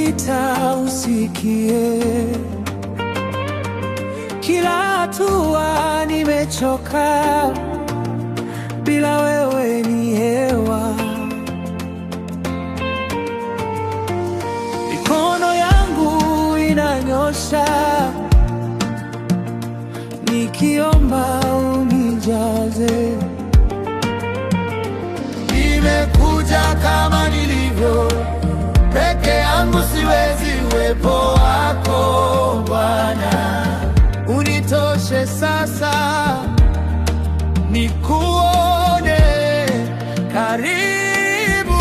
nikipita usikie. Kila hatua nimechoka, bila wewe ni hewa. Mikono yangu inanyosha, nikiomba unijaze. Nimekuja kama nilivyo, peke yangu siwezi. Uwepo wako Bwana unitoshe sasa, nikuone karibu.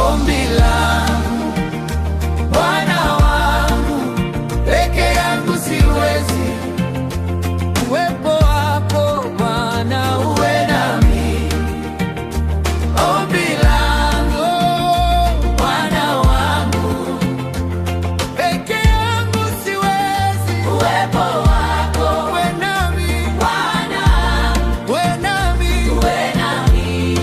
Ombi langu Bwana wangu, peke yangu siwezi. Uwepo wako Bwana uwe nami. Ombi langu Bwana wangu, peke yangu siwezi. Uwepo wako uwe nami. Bwana uwe nami, uwe nami.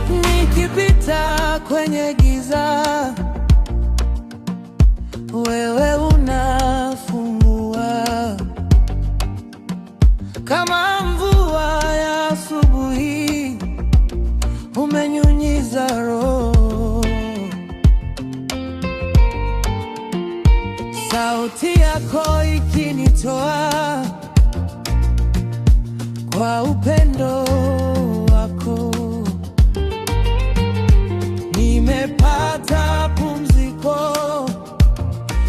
Nikipita kwenye giza, wewe unafungua. Kama mvua ya asubuhi, umenyunyiza roho. Sauti yako ikinitoa kwa upendo wako. Nimepata pumziko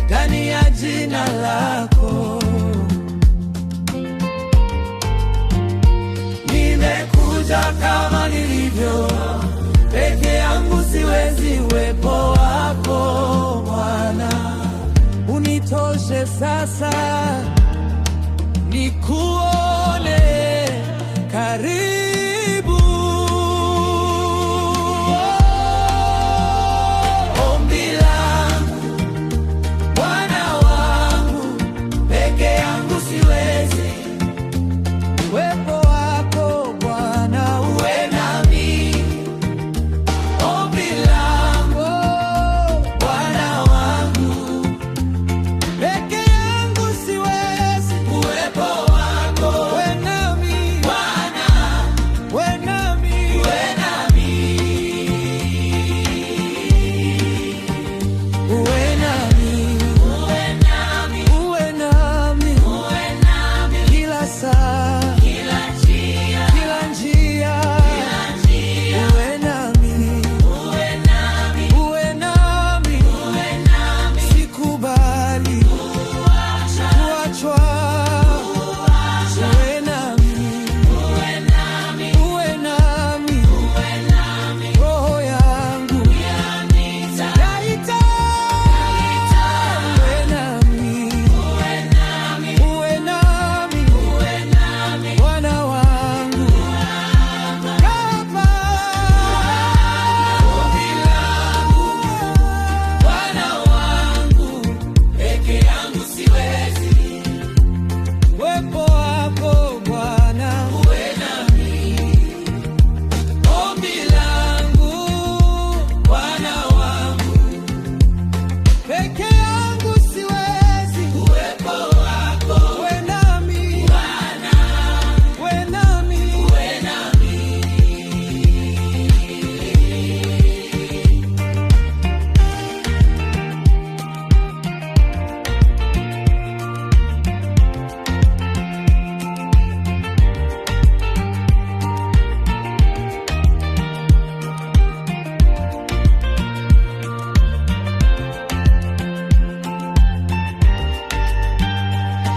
ndani ya jina lako. Nimekuja kama nilivyo, peke yangu siwezi. Uwepo wako Bwana unitoshe sasa, nikuone